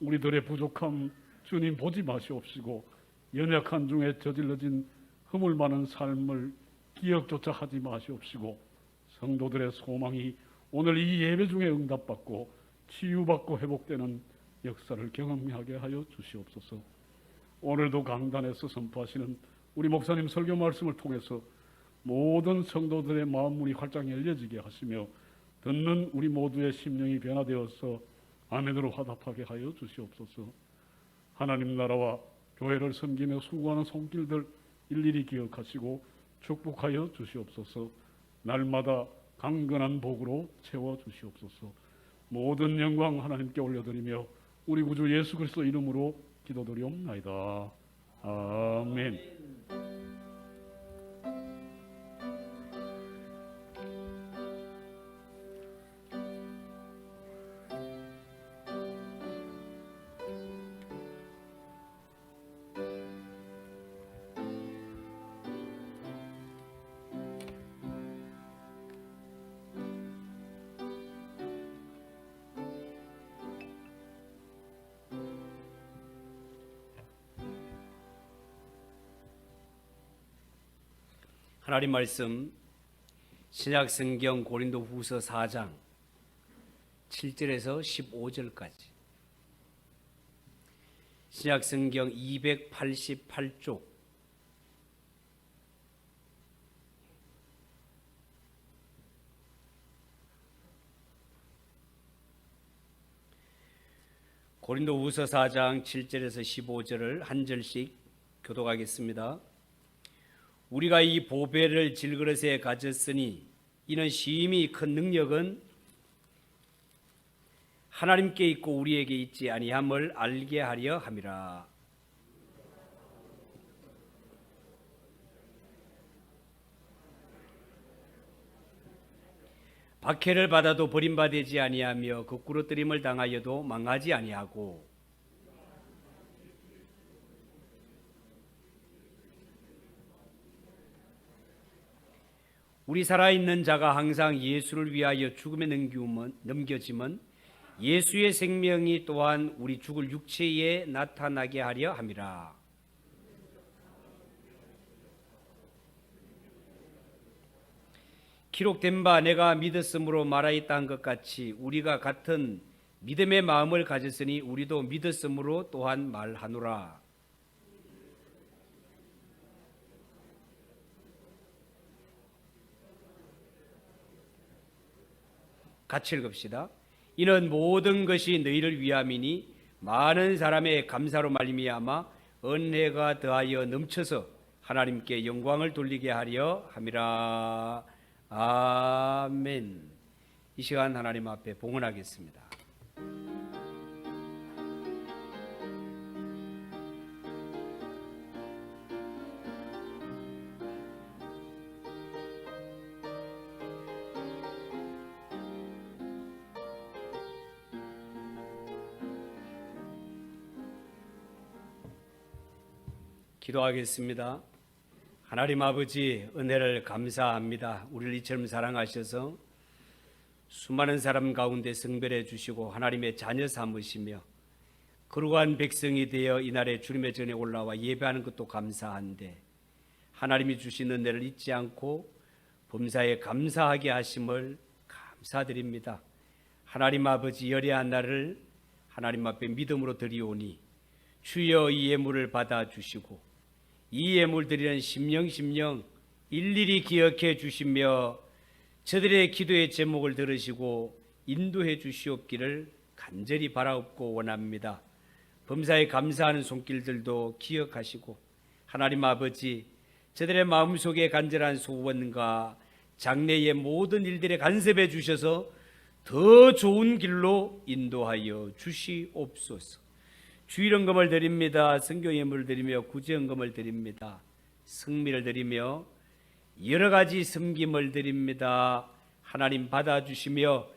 우리들의 부족함 주님 보지 마시옵시고 연약한 중에 저질러진 허물 많은 삶을 기억조차 하지 마시옵시고 성도들의 소망이 오늘 이 예배 중에 응답받고 치유받고 회복되는 역사를 경험하게 하여 주시옵소서. 오늘도 강단에서 선포하시는 우리 목사님 설교 말씀을 통해서 모든 성도들의 마음 문이 활짝 열려지게 하시며 듣는 우리 모두의 심령이 변화되어서 아멘으로 화답하게 하여 주시옵소서. 하나님 나라와 교회를 섬기며 수고하는 손길들 일일이 기억하시고 축복하여 주시옵소서. 날마다 강건한 복으로 채워 주시옵소서. 모든 영광 하나님께 올려드리며 우리 구주 예수 그리스도 이름으로 기도드리옵나이다. 아멘. 하나님 말씀 신약성경 고린도후서 4장 7절에서 15절까지 신약성경 288쪽 고린도후서 4장 7절에서 15절을 한 절씩 교독하겠습니다. 우리가 이 보배를 질그릇에 가졌으니 이는 심히 큰 능력은 하나님께 있고 우리에게 있지 아니함을 알게 하려 함이라. 박해를 받아도 버림받지 아니하며 거꾸로 뜨림을 당하여도 망하지 아니하고 우리 살아있는 자가 항상 예수를 위하여 죽음에 넘겨짐은 예수의 생명이 또한 우리 죽을 육체에 나타나게 하려 함이라. 기록된 바 내가 믿었으므로 말하였다 한 것 같이 우리가 같은 믿음의 마음을 가졌으니 우리도 믿었으므로 또한 말하노라. 같이 읽읍시다. 이는 모든 것이 너희를 위함이니 많은 사람의 감사로 말미암아 은혜가 더하여 넘쳐서 하나님께 영광을 돌리게 하려 함이라. 아멘. 이 시간 하나님 앞에 봉헌하겠습니다. 기도하겠습니다. 하나님 아버지 은혜를 감사합니다. 우리를 이처럼 사랑하셔서 수많은 사람 가운데 성별해 주시고 하나님의 자녀 삼으시며 거룩한 백성이 되어 이날에 주님의 전에 올라와 예배하는 것도 감사한데 하나님이 주신 은혜를 잊지 않고 범사에 감사하게 하심을 감사드립니다. 하나님 아버지 열애한 날을 하나님 앞에 믿음으로 드리오니 주여 이 예물을 받아주시고 이 예물 드리는 심령 일일이 기억해 주시며 저들의 기도의 제목을 들으시고 인도해 주시옵기를 간절히 바라옵고 원합니다. 범사에 감사하는 손길들도 기억하시고 하나님 아버지 저들의 마음속에 간절한 소원과 장래의 모든 일들에 간섭해 주셔서 더 좋은 길로 인도하여 주시옵소서. 주일헌금을 드립니다. 선교 예물을 드리며 구제헌금을 드립니다. 성미를 드리며 여러 가지 섬김을 드립니다. 하나님 받아주시며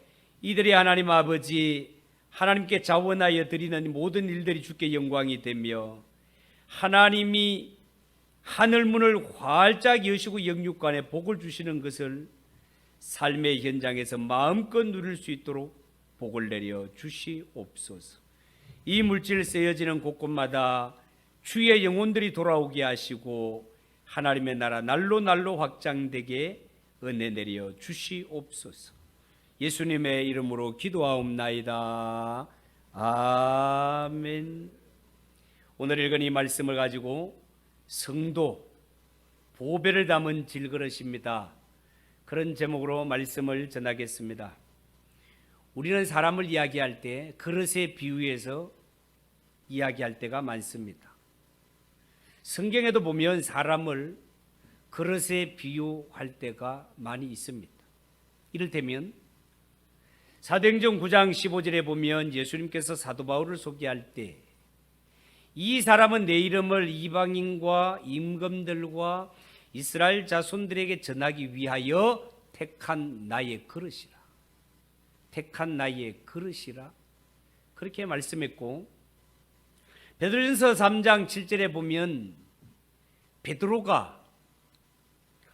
이들이 하나님 아버지 하나님께 자원하여 드리는 모든 일들이 주께 영광이 되며 하나님이 하늘문을 활짝 여시고 영육간에 복을 주시는 것을 삶의 현장에서 마음껏 누릴 수 있도록 복을 내려 주시옵소서. 이 물질 쓰여지는 곳곳마다 주의 영혼들이 돌아오게 하시고 하나님의 나라 날로 날로 확장되게 은혜 내려 주시옵소서. 예수님의 이름으로 기도하옵나이다. 아멘. 오늘 읽은 이 말씀을 가지고 성도 보배를 담은 질그릇입니다. 그런 제목으로 말씀을 전하겠습니다. 우리는 사람을 이야기할 때 그릇에 비유해서 이야기할 때가 많습니다. 성경에도 보면 사람을 그릇에 비유할 때가 많이 있습니다. 이를테면 사도행전 9장 15절에 보면 예수님께서 사도 바울을 소개할 때 이 사람은 내 이름을 이방인과 임금들과 이스라엘 자손들에게 전하기 위하여 택한 나의 그릇이라. 택한 나의 그릇이라. 그렇게 말씀했고, 베드로전서 3장 7절에 보면 베드로가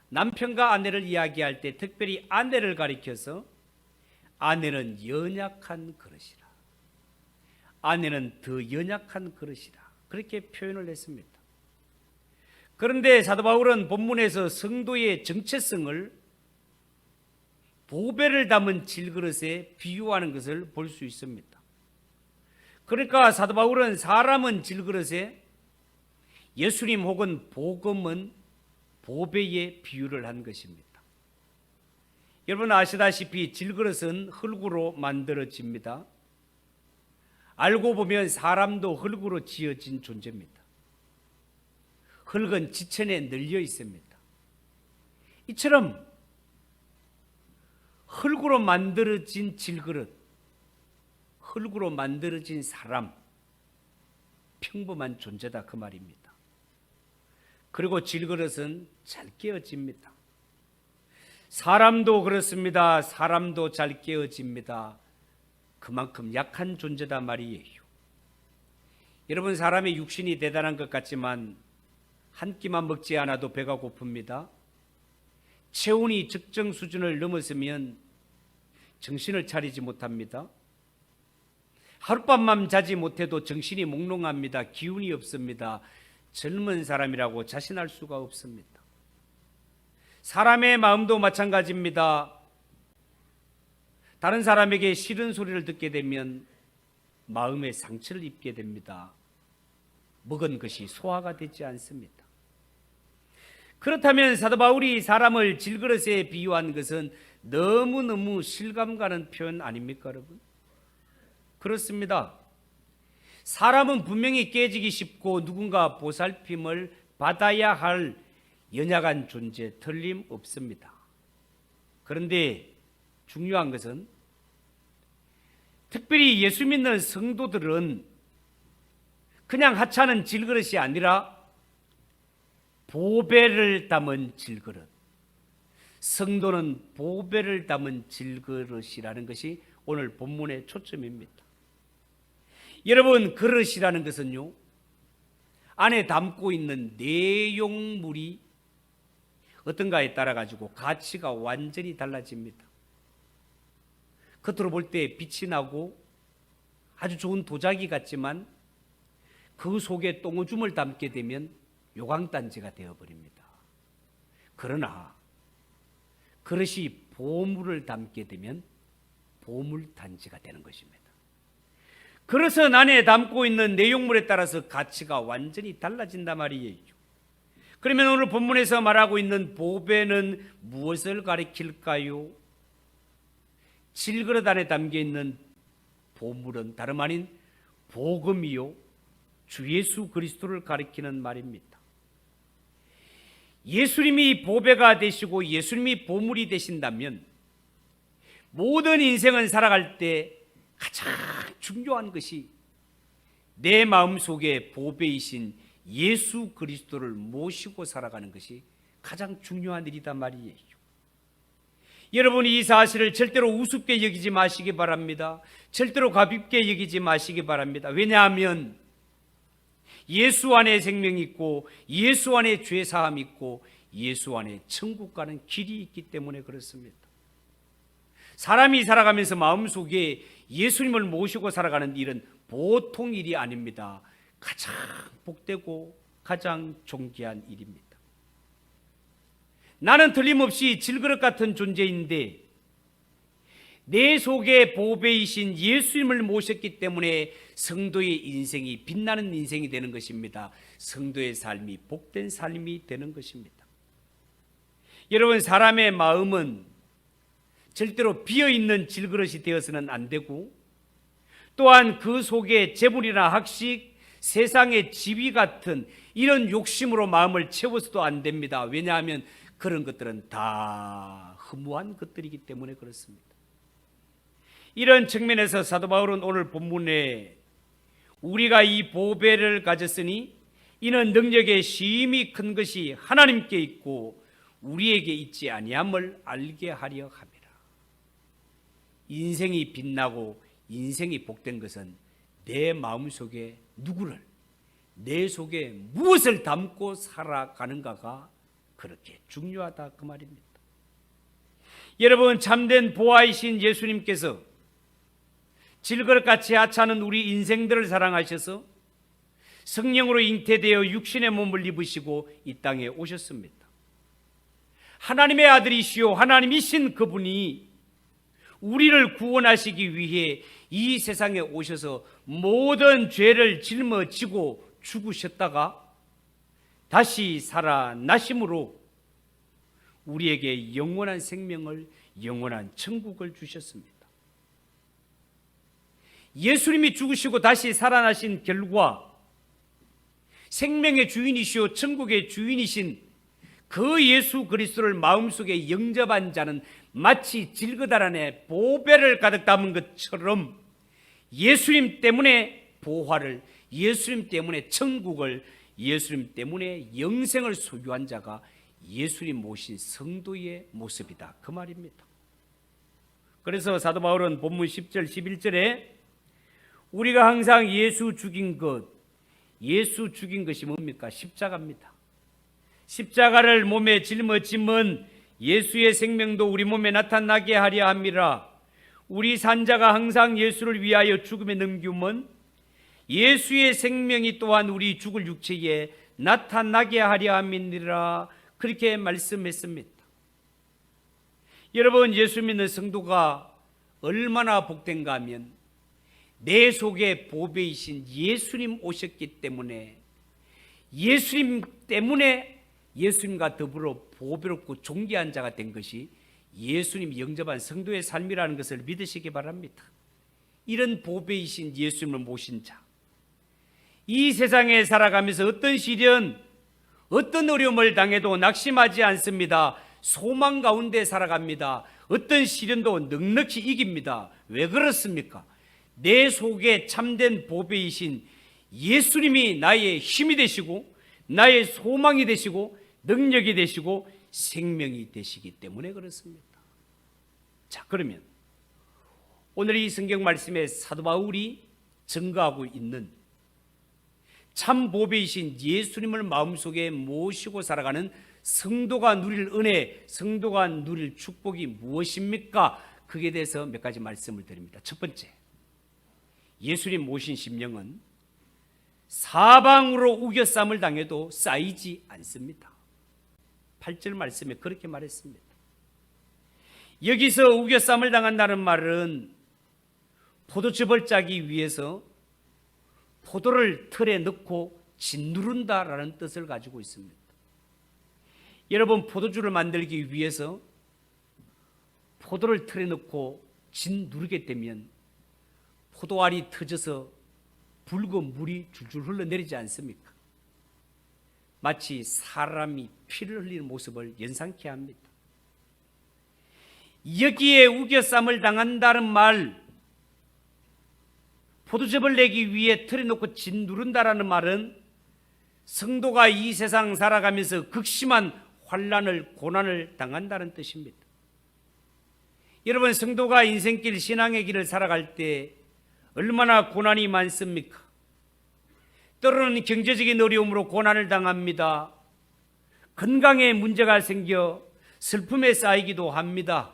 남편과 아내를 이야기할 때 특별히 아내를 가리켜서 아내는 연약한 그릇이라. 아내는 더 연약한 그릇이라. 그렇게 표현을 했습니다. 그런데 사도 바울은 본문에서 성도의 정체성을 보배를 담은 질그릇에 비유하는 것을 볼 수 있습니다. 그러니까 사도 바울은 사람은 질그릇에 예수님 혹은 복음은 보배에 비유를 한 것입니다. 여러분 아시다시피 질그릇은 흙으로 만들어집니다. 알고 보면 사람도 흙으로 지어진 존재입니다. 흙은 지천에 널려 있습니다. 이처럼 흙으로 만들어진 질그릇, 흙으로 만들어진 사람, 평범한 존재다 그 말입니다. 그리고 질그릇은 잘 깨어집니다. 사람도 그렇습니다. 사람도 잘 깨어집니다. 그만큼 약한 존재다 말이에요. 여러분 사람의 육신이 대단한 것 같지만 한 끼만 먹지 않아도 배가 고픕니다. 체온이 적정 수준을 넘었으면 정신을 차리지 못합니다. 하룻밤만 자지 못해도 정신이 몽롱합니다. 기운이 없습니다. 젊은 사람이라고 자신할 수가 없습니다. 사람의 마음도 마찬가지입니다. 다른 사람에게 싫은 소리를 듣게 되면 마음에 상처를 입게 됩니다. 먹은 것이 소화가 되지 않습니다. 그렇다면 사도 바울이 사람을 질그릇에 비유한 것은 너무너무 실감 가는 표현 아닙니까, 여러분? 그렇습니다. 사람은 분명히 깨지기 쉽고 누군가 보살핌을 받아야 할 연약한 존재 틀림없습니다. 그런데 중요한 것은 특별히 예수 믿는 성도들은 그냥 하찮은 질그릇이 아니라 보배를 담은 질그릇, 성도는 보배를 담은 질그릇이라는 것이 오늘 본문의 초점입니다. 여러분 그릇이라는 것은요 안에 담고 있는 내용물이 어떤가에 따라 가지고 가치가 완전히 달라집니다. 겉으로 볼 때 빛이 나고 아주 좋은 도자기 같지만 그 속에 똥오줌을 담게 되면 요강단지가 되어버립니다. 그러나 그릇이 보물을 담게 되면 보물단지가 되는 것입니다. 그릇은 안에 담고 있는 내용물에 따라서 가치가 완전히 달라진단 말이에요. 그러면 오늘 본문에서 말하고 있는 보배는 무엇을 가리킬까요? 질그릇 안에 담겨 있는 보물은 다름 아닌 복음이요 주 예수 그리스도를 가리키는 말입니다. 예수님이 보배가 되시고 예수님이 보물이 되신다면 모든 인생을 살아갈 때 가장 중요한 것이 내 마음속에 보배이신 예수 그리스도를 모시고 살아가는 것이 가장 중요한 일이단 말이에요. 여러분 이 사실을 절대로 우습게 여기지 마시기 바랍니다. 절대로 가볍게 여기지 마시기 바랍니다. 왜냐하면 예수 안에 생명이 있고 예수 안에 죄사함이 있고 예수 안에 천국 가는 길이 있기 때문에 그렇습니다. 사람이 살아가면서 마음속에 예수님을 모시고 살아가는 일은 보통 일이 아닙니다. 가장 복되고 가장 존귀한 일입니다. 나는 틀림없이 질그릇 같은 존재인데 내 속에 보배이신 예수님을 모셨기 때문에 성도의 인생이 빛나는 인생이 되는 것입니다. 성도의 삶이 복된 삶이 되는 것입니다. 여러분, 사람의 마음은 절대로 비어있는 질그릇이 되어서는 안 되고, 또한 그 속에 재물이나 학식, 세상의 지위 같은 이런 욕심으로 마음을 채워서도 안 됩니다. 왜냐하면 그런 것들은 다 허무한 것들이기 때문에 그렇습니다. 이런 측면에서 사도 바울은 오늘 본문에 우리가 이 보배를 가졌으니 이는 능력의 심히 큰 것이 하나님께 있고 우리에게 있지 아니함을 알게 하려 함이라. 인생이 빛나고 인생이 복된 것은 내 마음속에 누구를, 내 속에 무엇을 담고 살아가는가가 그렇게 중요하다 그 말입니다. 여러분, 참된 보아이신 예수님께서 질그릇같이 하찮은 우리 인생들을 사랑하셔서 성령으로 잉태되어 육신의 몸을 입으시고 이 땅에 오셨습니다. 하나님의 아들이시오 하나님이신 그분이 우리를 구원하시기 위해 이 세상에 오셔서 모든 죄를 짊어지고 죽으셨다가 다시 살아나심으로 우리에게 영원한 생명을, 영원한 천국을 주셨습니다. 예수님이 죽으시고 다시 살아나신 결과 생명의 주인이시오 천국의 주인이신 그 예수 그리스도를 마음속에 영접한 자는 마치 질그릇 안에 보배를 가득 담은 것처럼 예수님 때문에 보화를, 예수님 때문에 천국을, 예수님 때문에 영생을 소유한 자가 예수님 모신 성도의 모습이다 그 말입니다. 그래서 사도 바울은 본문 10절 11절에 우리가 항상 예수 죽인 것이 뭡니까? 십자가입니다. 십자가를 몸에 짊어짐은 예수의 생명도 우리 몸에 나타나게 하려 함이라. 우리 산자가 항상 예수를 위하여 죽음에 넘기면 예수의 생명이 또한 우리 죽을 육체에 나타나게 하려 함이니라. 그렇게 말씀했습니다. 여러분, 예수 믿는 성도가 얼마나 복된가 하면 내 속에 보배이신 예수님 오셨기 때문에 예수님 때문에 예수님과 더불어 보배롭고 존귀한 자가 된 것이 예수님 영접한 성도의 삶이라는 것을 믿으시기 바랍니다. 이런 보배이신 예수님을 모신 자, 이 세상에 살아가면서 어떤 시련, 어떤 어려움을 당해도 낙심하지 않습니다. 소망 가운데 살아갑니다. 어떤 시련도 넉넉히 이깁니다. 왜 그렇습니까? 내 속에 참된 보배이신 예수님이 나의 힘이 되시고 나의 소망이 되시고 능력이 되시고 생명이 되시기 때문에 그렇습니다. 자, 그러면 오늘 이 성경 말씀에 사도 바울이 증거하고 있는 참 보배이신 예수님을 마음속에 모시고 살아가는 성도가 누릴 은혜, 성도가 누릴 축복이 무엇입니까? 그에 대해서 몇 가지 말씀을 드립니다. 첫 번째, 예수님 모신 심령은 사방으로 우겨쌈을 당해도 쌓이지 않습니다. 8절 말씀에 그렇게 말했습니다. 여기서 우겨쌈을 당한다는 말은 포도즙을 짜기 위해서 포도를 틀에 넣고 짓누른다라는 뜻을 가지고 있습니다. 여러분, 포도주를 만들기 위해서 포도를 틀에 넣고 짓누르게 되면 포도알이 터져서 붉은 물이 줄줄 흘러내리지 않습니까? 마치 사람이 피를 흘리는 모습을 연상케 합니다. 여기에 우겨쌈을 당한다는 말, 포도즙을 내기 위해 틀에 놓고 짓누른다라는 말은 성도가 이 세상 살아가면서 극심한 환난을, 고난을 당한다는 뜻입니다. 여러분, 성도가 인생길, 신앙의 길을 살아갈 때 얼마나 고난이 많습니까? 때로는 경제적인 어려움으로 고난을 당합니다. 건강에 문제가 생겨 슬픔에 쌓이기도 합니다.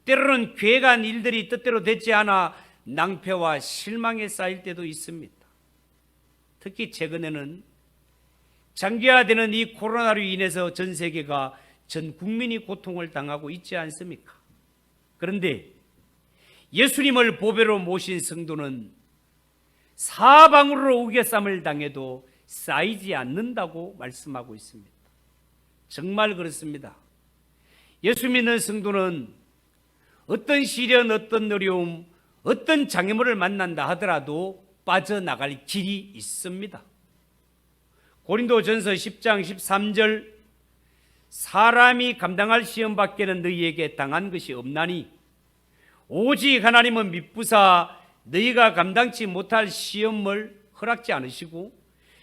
때로는 괴간 일들이 뜻대로 되지 않아 낭패와 실망에 쌓일 때도 있습니다. 특히 최근에는 장기화되는 이 코로나로 인해서 전 세계가 전 국민이 고통을 당하고 있지 않습니까? 그런데 예수님을 보배로 모신 성도는 사방으로 우겨쌈을 당해도 쌓이지 않는다고 말씀하고 있습니다. 정말 그렇습니다. 예수 믿는 성도는 어떤 시련, 어떤 어려움, 어떤 장애물을 만난다 하더라도 빠져나갈 길이 있습니다. 고린도전서 10장 13절 사람이 감당할 시험 밖에는 너희에게 당한 것이 없나니 오직 하나님은 미쁘사 너희가 감당치 못할 시험을 허락지 않으시고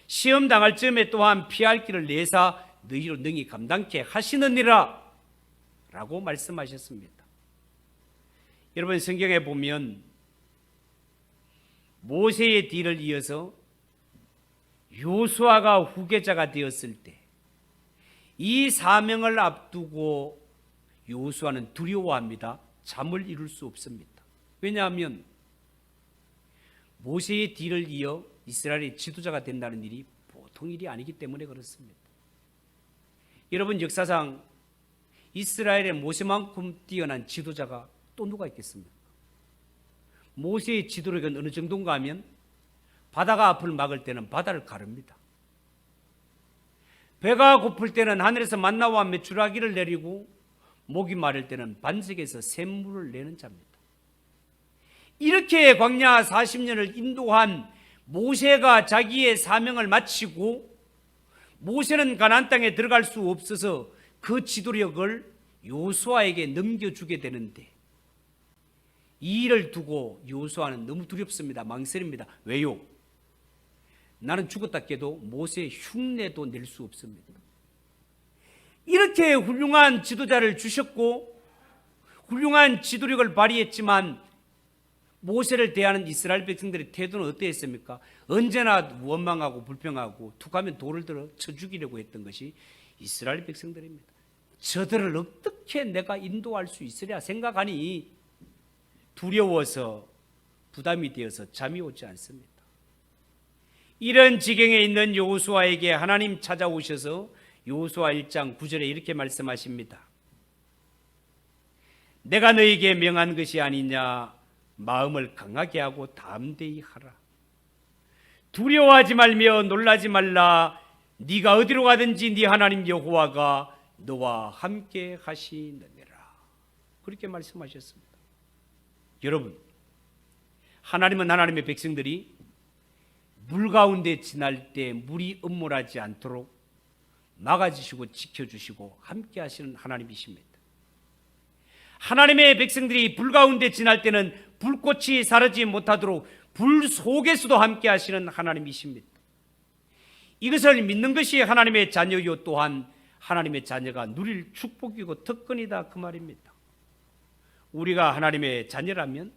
시험 당할 즈음에 또한 피할 길을 내사 너희로 능히 감당케 하시느니라 라고 말씀하셨습니다. 여러분 성경에 보면 모세의 뒤를 이어서 요수아가 후계자가 되었을 때 이 사명을 앞두고 요수아는 두려워합니다. 잠을 이룰 수 없습니다. 왜냐하면 모세의 뒤를 이어 이스라엘의 지도자가 된다는 일이 보통 일이 아니기 때문에 그렇습니다. 여러분 역사상 이스라엘의 모세만큼 뛰어난 지도자가 또 누가 있겠습니까? 모세의 지도력은 어느 정도인가 하면 바다가 앞을 막을 때는 바다를 가릅니다. 배가 고플 때는 하늘에서 만나와 메추라기를 내리고 목이 마를 때는 반석에서 샘물을 내는 자입니다. 이렇게 광야 40년을 인도한 모세가 자기의 사명을 마치고 모세는 가나안 땅에 들어갈 수 없어서 그 지도력을 요수아에게 넘겨주게 되는데 이 일을 두고 요수아는 너무 두렵습니다. 망설입니다. 왜요? 나는 죽었다 깨도 모세의 흉내도 낼 수 없습니다. 이렇게 훌륭한 지도자를 주셨고 훌륭한 지도력을 발휘했지만 모세를 대하는 이스라엘 백성들의 태도는 어땠습니까? 언제나 원망하고 불평하고 툭하면 돌을 들어 쳐 죽이려고 했던 것이 이스라엘 백성들입니다. 저들을 어떻게 내가 인도할 수 있으랴 생각하니 두려워서 부담이 되어서 잠이 오지 않습니다. 이런 지경에 있는 여호수아에게 하나님 찾아오셔서 여호수아 1장 9절에 이렇게 말씀하십니다. 내가 너에게 명한 것이 아니냐 마음을 강하게 하고 담대히 하라. 두려워하지 말며 놀라지 말라. 네가 어디로 가든지 네 하나님 여호와가 너와 함께 하시느니라. 그렇게 말씀하셨습니다. 여러분, 하나님은 하나님의 백성들이 물 가운데 지날 때 물이 음몰하지 않도록 막아주시고 지켜주시고 함께 하시는 하나님이십니다. 하나님의 백성들이 불 가운데 지날 때는 불꽃이 사르지 못하도록 불 속에서도 함께 하시는 하나님이십니다. 이것을 믿는 것이 하나님의 자녀요 또한 하나님의 자녀가 누릴 축복이고 특권이다 그 말입니다. 우리가 하나님의 자녀라면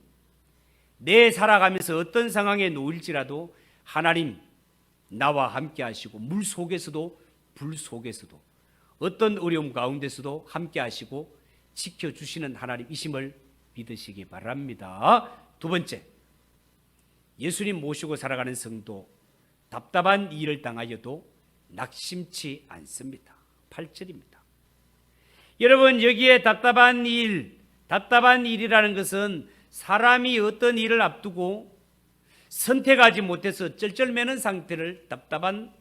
내 살아가면서 어떤 상황에 놓일지라도 하나님 나와 함께 하시고 물 속에서도 불 속에서도 어떤 어려움 가운데서도 함께 하시고 지켜주시는 하나님이심을 믿으시기 바랍니다. 두 번째, 예수님 모시고 살아가는 성도 답답한 일을 당하여도 낙심치 않습니다. 8절입니다. 여러분 여기에 답답한 일이라는 것은 사람이 어떤 일을 앞두고 선택하지 못해서 쩔쩔매는 상태를 답답한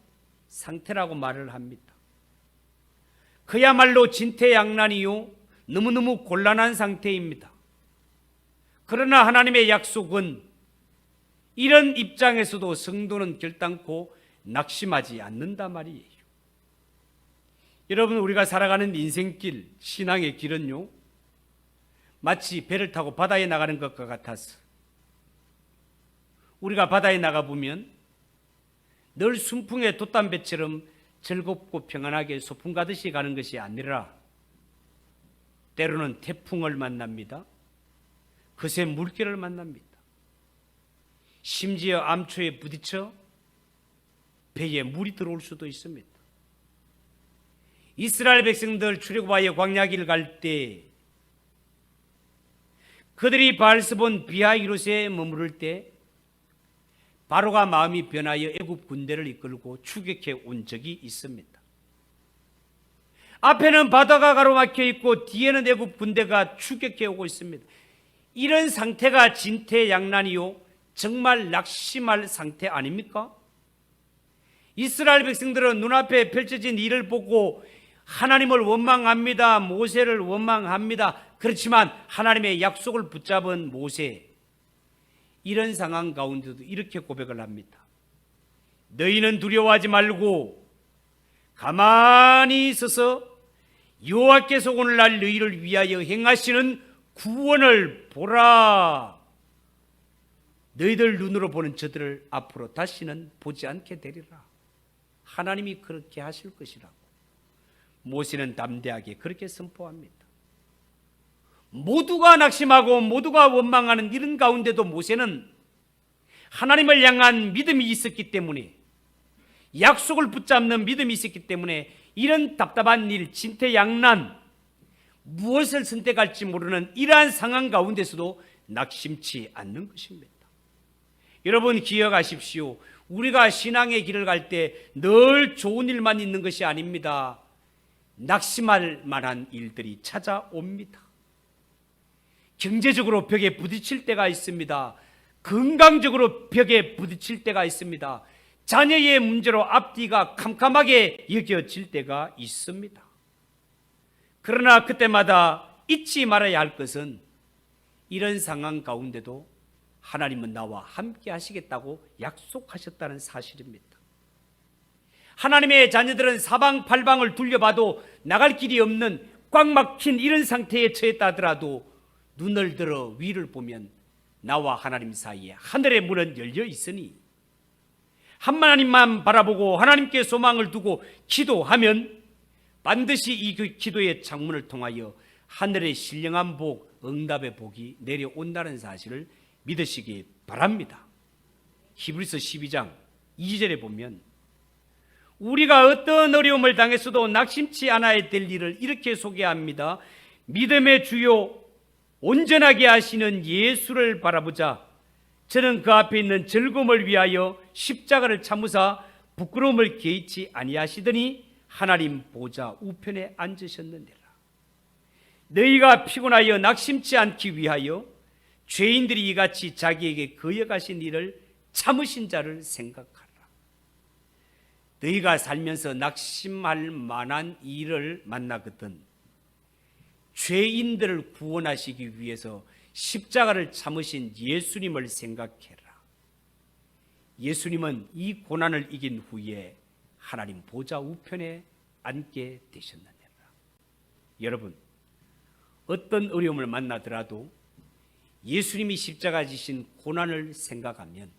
상태라고 말을 합니다. 그야말로 진퇴양난이요 너무너무 곤란한 상태입니다. 그러나 하나님의 약속은 이런 입장에서도 성도는 결단코 낙심하지 않는다 말이에요. 여러분 우리가 살아가는 인생길, 신앙의 길은요 마치 배를 타고 바다에 나가는 것과 같아서 우리가 바다에 나가보면 늘 순풍의 돛담배처럼 즐겁고 평안하게 소풍 가듯이 가는 것이 아니라 때로는 태풍을 만납니다. 거센 물결을 만납니다. 심지어 암초에 부딪혀 배에 물이 들어올 수도 있습니다. 이스라엘 백성들 출애굽하여 광야길을 갈 때 그들이 바알스본 비하히롯에 머무를 때 바로가 마음이 변하여 애굽 군대를 이끌고 추격해 온 적이 있습니다. 앞에는 바다가 가로막혀 있고 뒤에는 애굽 군대가 추격해 오고 있습니다. 이런 상태가 진퇴양난이요, 정말 낙심할 상태 아닙니까? 이스라엘 백성들은 눈앞에 펼쳐진 일을 보고 하나님을 원망합니다. 모세를 원망합니다. 그렇지만 하나님의 약속을 붙잡은 모세, 이런 상황 가운데도 이렇게 고백을 합니다. 너희는 두려워하지 말고 가만히 있어서 여호와께서 오늘날 너희를 위하여 행하시는 구원을 보라. 너희들 눈으로 보는 저들을 앞으로 다시는 보지 않게 되리라. 하나님이 그렇게 하실 것이라고 모세는 담대하게 그렇게 선포합니다. 모두가 낙심하고 모두가 원망하는 이런 가운데도 모세는 하나님을 향한 믿음이 있었기 때문에, 약속을 붙잡는 믿음이 있었기 때문에 이런 답답한 일, 진퇴양난, 무엇을 선택할지 모르는 이러한 상황 가운데서도 낙심치 않는 것입니다. 여러분 기억하십시오. 우리가 신앙의 길을 갈 때 늘 좋은 일만 있는 것이 아닙니다. 낙심할 만한 일들이 찾아옵니다. 경제적으로 벽에 부딪힐 때가 있습니다. 건강적으로 벽에 부딪힐 때가 있습니다. 자녀의 문제로 앞뒤가 캄캄하게 여겨질 때가 있습니다. 그러나 그때마다 잊지 말아야 할 것은 이런 상황 가운데도 하나님은 나와 함께 하시겠다고 약속하셨다는 사실입니다. 하나님의 자녀들은 사방팔방을 둘러봐도 나갈 길이 없는 꽉 막힌 이런 상태에 처했다 하더라도 눈을 들어 위를 보면 나와 하나님 사이에 하늘의 문은 열려 있으니 하나님만 바라보고 하나님께 소망을 두고 기도하면 반드시 이 기도의 창문을 통하여 하늘의 신령한 복, 응답의 복이 내려온다는 사실을 믿으시기 바랍니다. 히브리서 12장 2절에 보면 우리가 어떤 어려움을 당했어도 낙심치 않아야 될 일을 이렇게 소개합니다. 믿음의 주요 온전하게 하시는 예수를 바라보자. 저는 그 앞에 있는 즐거움을 위하여 십자가를 참으사 부끄러움을 개의치 아니하시더니 하나님 보좌 우편에 앉으셨느니라. 너희가 피곤하여 낙심치 않기 위하여 죄인들이 이같이 자기에게 거역하신 일을 참으신 자를 생각하라. 너희가 살면서 낙심할 만한 일을 만나거든 죄인들을 구원하시기 위해서 십자가를 참으신 예수님을 생각해라. 예수님은 이 고난을 이긴 후에 하나님 보좌 우편에 앉게 되셨느니라. 여러분, 어떤 어려움을 만나더라도 예수님이 십자가 지신 고난을 생각하면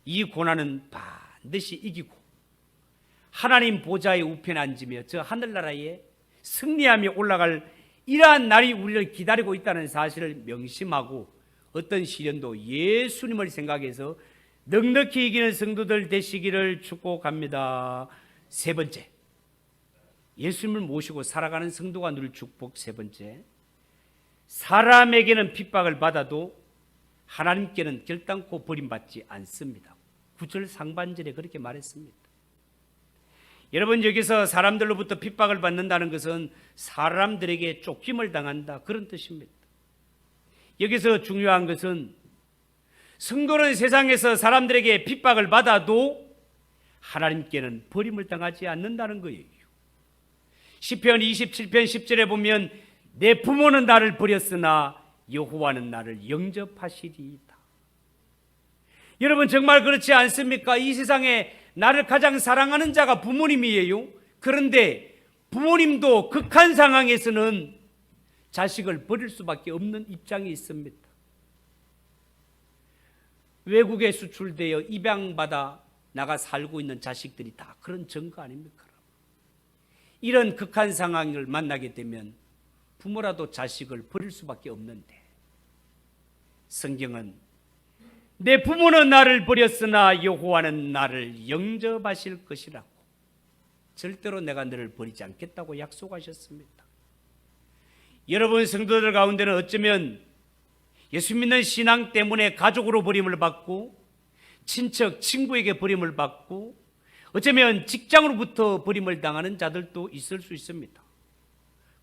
이 고난은 반드시 이기고 하나님 보좌의 우편에 앉으며 저 하늘나라에 승리하며 올라갈 이러한 날이 우리를 기다리고 있다는 사실을 명심하고 어떤 시련도 예수님을 생각해서 넉넉히 이기는 성도들 되시기를 축복합니다. 세 번째, 예수님을 모시고 살아가는 성도가 누릴 축복 세 번째, 사람에게는 핍박을 받아도 하나님께는 결단코 버림받지 않습니다. 9절 상반절에 그렇게 말했습니다. 여러분, 여기서 사람들로부터 핍박을 받는다는 것은 사람들에게 쫓김을 당한다, 그런 뜻입니다. 여기서 중요한 것은 성도는 세상에서 사람들에게 핍박을 받아도 하나님께는 버림을 당하지 않는다는 거예요. 시편 27편 10절에 보면 내 부모는 나를 버렸으나 여호와는 나를 영접하시리이다. 여러분, 정말 그렇지 않습니까? 이 세상에 나를 가장 사랑하는 자가 부모님이에요. 그런데 부모님도 극한 상황에서는 자식을 버릴 수밖에 없는 입장이 있습니다. 외국에 수출되어 입양받아 나가 살고 있는 자식들이 다 그런 증거 아닙니까? 이런 극한 상황을 만나게 되면 부모라도 자식을 버릴 수밖에 없는데, 성경은 내 부모는 나를 버렸으나 여호와는 나를 영접하실 것이라고, 절대로 내가 너를 버리지 않겠다고 약속하셨습니다. 여러분, 성도들 가운데는 어쩌면 예수 믿는 신앙 때문에 가족으로 버림을 받고 친척, 친구에게 버림을 받고 어쩌면 직장으로부터 버림을 당하는 자들도 있을 수 있습니다.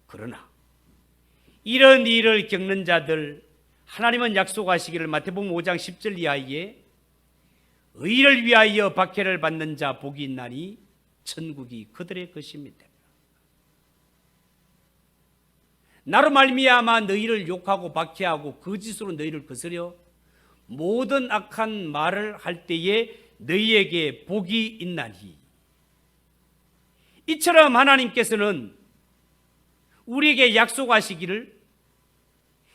그러나 이런 일을 겪는 자들, 하나님은 약속하시기를 마태복음 5장 10절 이하에 의를 위하여 박해를 받는 자 복이 있나니 천국이 그들의 것입니다. 나로 말미암아 너희를 욕하고 박해하고 거짓으로 너희를 거스려 모든 악한 말을 할 때에 너희에게 복이 있나니. 이처럼 하나님께서는 우리에게 약속하시기를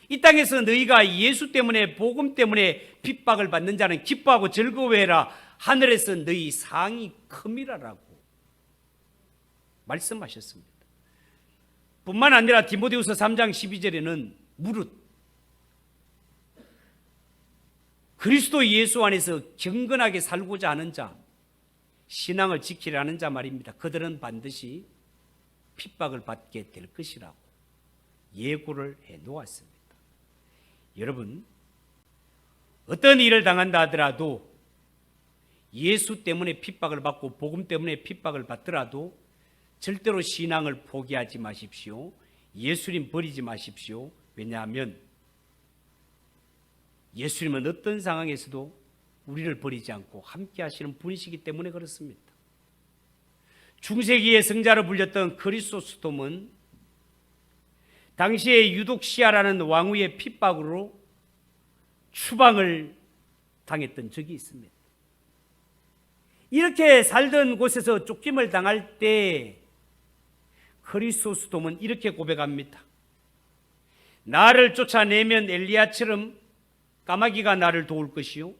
이 땅에서 너희가 예수 때문에 복음 때문에 핍박을 받는 자는 기뻐하고 즐거워해라. 하늘에서 너희 상이 큼이라라고 말씀하셨습니다. 뿐만 아니라 디모데후서 3장 12절에는 무릇 그리스도 예수 안에서 경건하게 살고자 하는 자, 신앙을 지키려는 자 말입니다. 그들은 반드시 핍박을 받게 될 것이라고 예고를 해 놓았습니다. 여러분, 어떤 일을 당한다 하더라도 예수 때문에 핍박을 받고 복음 때문에 핍박을 받더라도 절대로 신앙을 포기하지 마십시오. 예수님 버리지 마십시오. 왜냐하면 예수님은 어떤 상황에서도 우리를 버리지 않고 함께 하시는 분이시기 때문에 그렇습니다. 중세기의 성자로 불렸던 크리소스톰은 당시에 유독시아라는 왕후의 핍박으로 추방을 당했던 적이 있습니다. 이렇게 살던 곳에서 쫓김을 당할 때 크리소스톰은 이렇게 고백합니다. 나를 쫓아내면 엘리야처럼 까마귀가 나를 도울 것이요,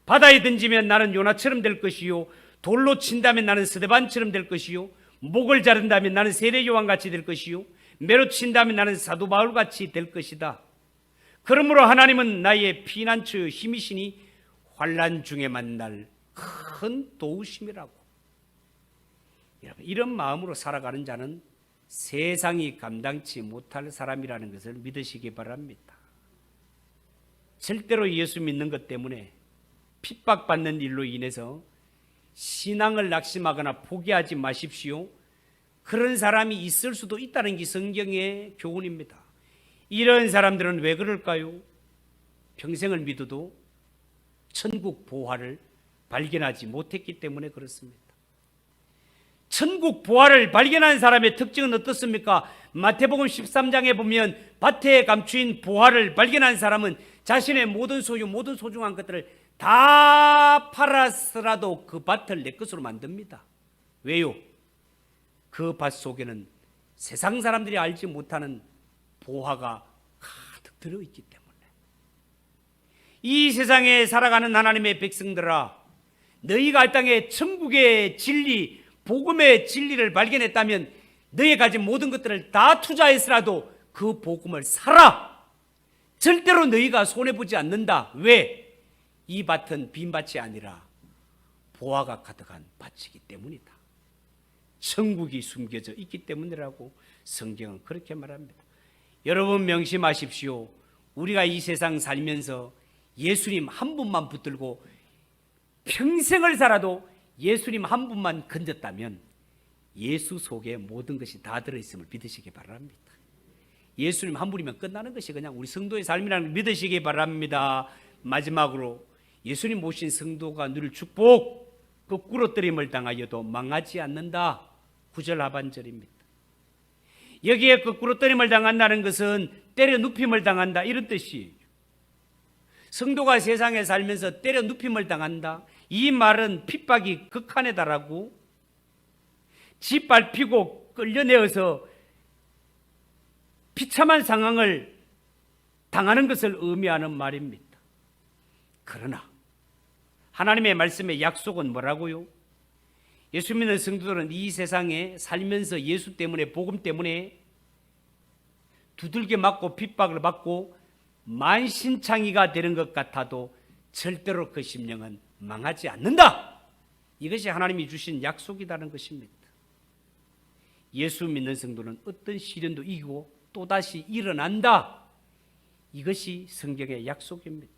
바다에 던지면 나는 요나처럼 될 것이요, 돌로 친다면 나는 스데반처럼 될 것이요, 목을 자른다면 나는 세례 요한같이 될 것이요, 매로 친다면 나는 사도 바울같이 될 것이다. 그러므로 하나님은 나의 피난처요 힘이시니 환난 중에 만날 큰 도우심이라고. 여러분, 이런 마음으로 살아가는 자는 세상이 감당치 못할 사람이라는 것을 믿으시기 바랍니다. 절대로 예수 믿는 것 때문에 핍박받는 일로 인해서 신앙을 낙심하거나 포기하지 마십시오. 그런 사람이 있을 수도 있다는 게 성경의 교훈입니다. 이런 사람들은 왜 그럴까요? 평생을 믿어도 천국 보화를 발견하지 못했기 때문에 그렇습니다. 천국 보화를 발견한 사람의 특징은 어떻습니까? 마태복음 13장에 보면 밭에 감추인 보화를 발견한 사람은 자신의 모든 소유, 모든 소중한 것들을 다 팔았으라도 그 밭을 내 것으로 만듭니다. 왜요? 그 밭 속에는 세상 사람들이 알지 못하는 보화가 가득 들어있기 때문에. 이 세상에 살아가는 하나님의 백성들아, 너희가 이 땅에 천국의 진리, 복음의 진리를 발견했다면 너희 가진 모든 것들을 다 투자해서라도 그 복음을 사라. 절대로 너희가 손해보지 않는다. 왜? 이 밭은 빈 밭이 아니라 보화가 가득한 밭이기 때문이다. 천국이 숨겨져 있기 때문이라고 성경은 그렇게 말합니다. 여러분 명심하십시오. 우리가 이 세상 살면서 예수님 한 분만 붙들고 평생을 살아도 예수님 한 분만 건졌다면 예수 속에 모든 것이 다 들어있음을 믿으시기 바랍니다. 예수님 한 분이면 끝나는 것이 그냥 우리 성도의 삶이라는 걸 믿으시기 바랍니다. 마지막으로 예수님 모신 성도가 누릴 축복, 거꾸로뜨림을 당하여도 망하지 않는다. 9절 하반절입니다. 여기에 거꾸로뜨림을 당한다는 것은 때려 눕힘을 당한다 이런 뜻이에요. 성도가 세상에 살면서 때려 눕힘을 당한다. 이 말은 핍박이 극한에 달하고 짓밟히고 끌려내어서 비참한 상황을 당하는 것을 의미하는 말입니다. 그러나 하나님의 말씀의 약속은 뭐라고요? 예수 믿는 성도들은 이 세상에 살면서 예수 때문에 복음 때문에 두들겨 맞고 핍박을 받고 만신창이가 되는 것 같아도 절대로 그 심령은 망하지 않는다. 이것이 하나님이 주신 약속이라는 것입니다. 예수 믿는 성도는 어떤 시련도 이기고 또다시 일어난다. 이것이 성경의 약속입니다.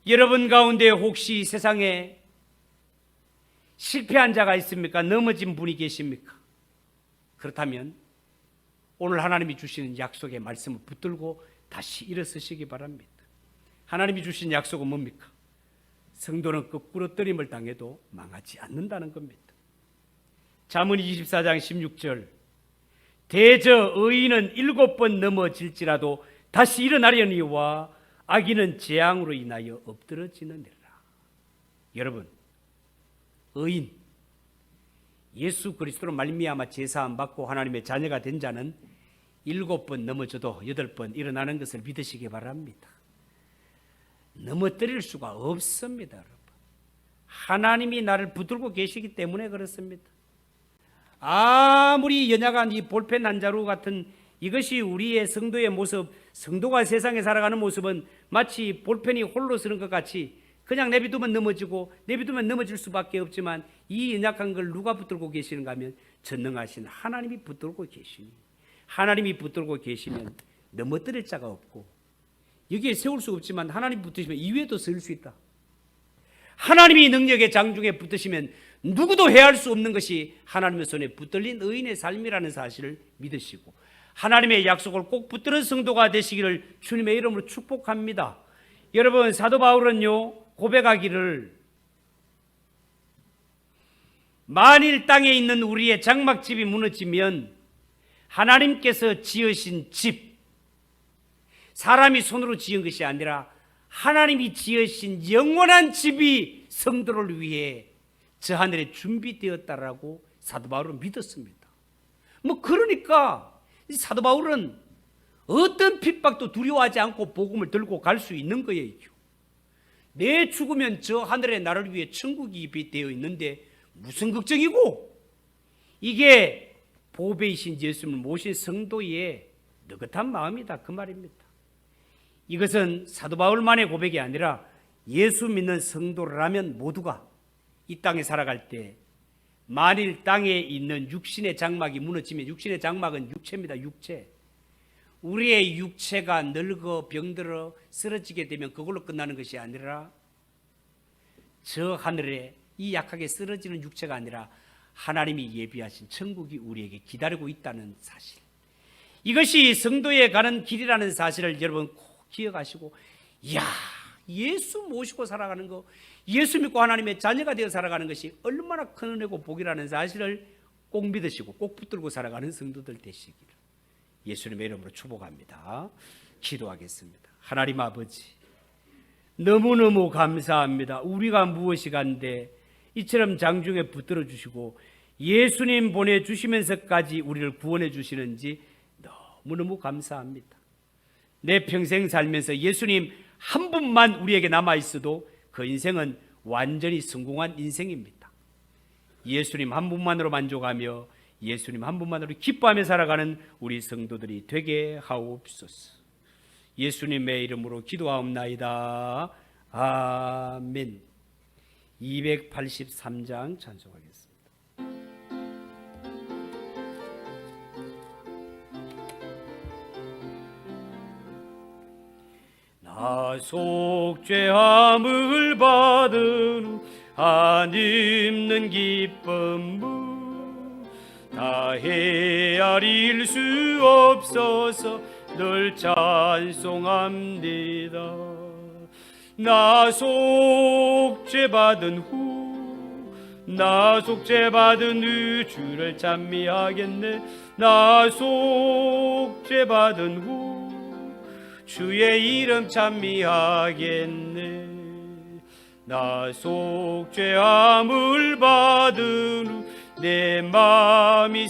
여러분 가운데 혹시 세상에 실패한 자가 있습니까? 넘어진 분이 계십니까? 그렇다면 오늘 하나님이 주시는 약속의 말씀을 붙들고 다시 일어서시기 바랍니다. 하나님이 주신 약속은 뭡니까? 성도는 거꾸로뜨림을 당해도 망하지 않는다는 겁니다. 잠언 24장 16절, 대저 의인은 7번 넘어질지라도 다시 일어나려니와 악인은 재앙으로 인하여 엎드러지느니라. 여러분, 의인, 예수 그리스도로 말미암아 제사함 받고 하나님의 자녀가 된 자는 7번 넘어져도 8번 일어나는 것을 믿으시기 바랍니다. 넘어뜨릴 수가 없습니다, 여러분. 하나님이 나를 붙들고 계시기 때문에 그렇습니다. 아무리 연약한 이 볼펜 한 자루 같은 이것이 우리의 성도의 모습, 성도가 세상에 살아가는 모습은 마치 볼펜이 홀로 쓰는 것 같이 그냥 내비두면 넘어지고 내비두면 넘어질 수밖에 없지만 이 연약한 걸 누가 붙들고 계시는가 하면 전능하신 하나님이 붙들고 계시니, 하나님이 붙들고 계시면 넘어뜨릴 자가 없고, 여기에 세울 수 없지만 하나님 붙으시면 이외에도 설 수 있다. 하나님이 능력의 장중에 붙으시면 누구도 해할 수 없는 것이 하나님의 손에 붙들린 의인의 삶이라는 사실을 믿으시고 하나님의 약속을 꼭 붙드는 성도가 되시기를 주님의 이름으로 축복합니다. 여러분, 사도 바울은요 고백하기를, 만일 땅에 있는 우리의 장막집이 무너지면 하나님께서 지으신 집, 사람이 손으로 지은 것이 아니라 하나님이 지으신 영원한 집이 성도를 위해 저 하늘에 준비되었다라고 사도 바울은 믿었습니다. 그러니까 사도 바울은 어떤 핍박도 두려워하지 않고 복음을 들고 갈 수 있는 거예요. 내 죽으면 저 하늘에 나를 위해 천국이 되어 있는데 무슨 걱정이고, 이게 보배이신 예수님을 모신 성도의 느긋한 마음이다, 그 말입니다. 이것은 사도 바울만의 고백이 아니라 예수 믿는 성도라면 모두가 이 땅에 살아갈 때 만일 땅에 있는 육신의 장막이 무너지면, 육신의 장막은 육체입니다. 육체. 우리의 육체가 늙어 병들어 쓰러지게 되면 그걸로 끝나는 것이 아니라 저 하늘에 이 약하게 쓰러지는 육체가 아니라 하나님이 예비하신 천국이 우리에게 기다리고 있다는 사실, 이것이 성도에 가는 길이라는 사실을 여러분 꼭 기억하시고, 이야, 예수 모시고 살아가는 거, 예수 믿고 하나님의 자녀가 되어 살아가는 것이 얼마나 큰 은혜고 복이라는 사실을 꼭 믿으시고 꼭 붙들고 살아가는 성도들 되시기를 예수님의 이름으로 축복합니다. 기도하겠습니다. 하나님 아버지, 너무너무 감사합니다. 우리가 무엇이 간데 이처럼 장중에 붙들어 주시고 예수님 보내주시면서까지 우리를 구원해 주시는지 너무너무 감사합니다. 내 평생 살면서 예수님 한 분만 우리에게 남아있어도 그 인생은 완전히 성공한 인생입니다. 예수님 한 분만으로 만족하며 예수님 한 분만으로 기뻐하며 살아가는 우리 성도들이 되게 하옵소서. 예수님의 이름으로 기도하옵나이다. 아멘. 283장 찬송하겠습니다. 나 속죄함을 받은 후 안 입는 기쁨을 다 헤아릴 수 없어서 늘 찬송합니다. 나 속죄받은 후, 나 속죄받은 후 주를 찬미하겠네. 나 속죄받은 후 주의 이름 찬미하겠네. 나 속죄함을 받은 후 내 마음이